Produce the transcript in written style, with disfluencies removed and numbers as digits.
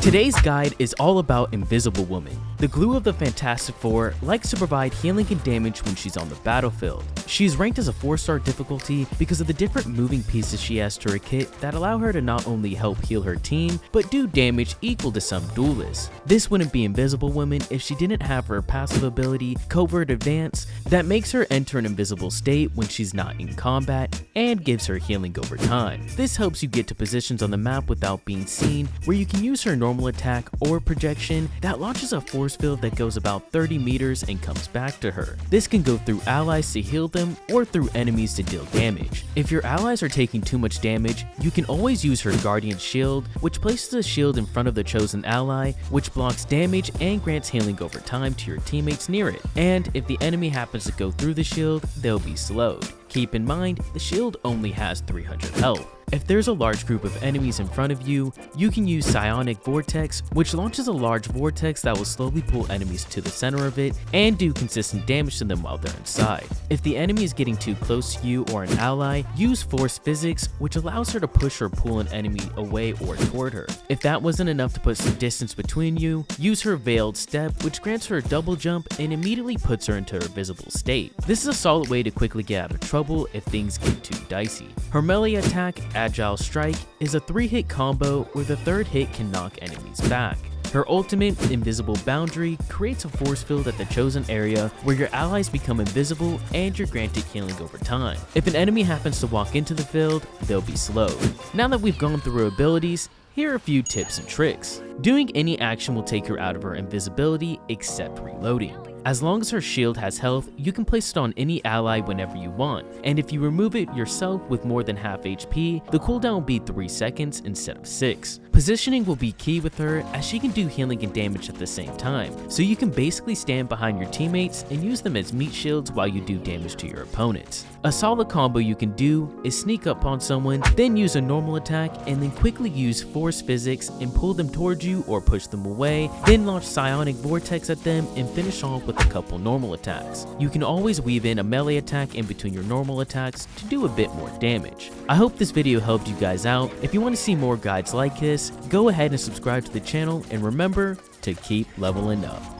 Today's guide is all about Invisible Woman. The glue of the Fantastic Four likes to provide healing and damage when she's on the battlefield. She's ranked as a 4-star difficulty because of the different moving pieces she has to her kit that allow her to not only help heal her team, but do damage equal to some duelists. This wouldn't be Invisible Woman if she didn't have her passive ability, Covert Advance, that makes her enter an invisible state when she's not in combat and gives her healing over time. This helps you get to positions on the map without being seen, where you can use her normal attack or projection that launches a force field that goes about 30 meters and comes back to her. This can go through allies to heal them or through enemies to deal damage. If your allies are taking too much damage, you can always use her Guardian Shield, which places a shield in front of the chosen ally, which blocks damage and grants healing over time to your teammates near it. And if the enemy happens to go through the shield, they'll be slowed. Keep in mind, the shield only has 300 health. If there's a large group of enemies in front of you, you can use Psionic Vortex, which launches a large vortex that will slowly pull enemies to the center of it and do consistent damage to them while they're inside. If the enemy is getting too close to you or an ally, use Force Physics, which allows her to push or pull an enemy away or toward her. If that wasn't enough to put some distance between you, use her Veiled Step, which grants her a double jump and immediately puts her into her visible state. This is a solid way to quickly get out of trouble if things get too dicey. Her melee attack, Agile Strike, is a 3-hit combo where the 3rd hit can knock enemies back. Her ultimate, Invisible Boundary, creates a force field at the chosen area where your allies become invisible and you're granted healing over time. If an enemy happens to walk into the field, they'll be slowed. Now that we've gone through her abilities, here are a few tips and tricks. Doing any action will take her out of her invisibility except reloading. As long as her shield has health, you can place it on any ally whenever you want, and if you remove it yourself with more than half HP, the cooldown will be 3 seconds instead of 6. Positioning will be key with her, as she can do healing and damage at the same time, so you can basically stand behind your teammates and use them as meat shields while you do damage to your opponents. A solid combo you can do is sneak up on someone, then use a normal attack, and then quickly use Force Physics and pull them towards you or push them away, then launch Psionic Vortex at them and finish off with a couple normal attacks. You can always weave in a melee attack in between your normal attacks to do a bit more damage. I hope this video helped you guys out. If you want to see more guides like this, go ahead and subscribe to the channel, and remember to keep leveling up.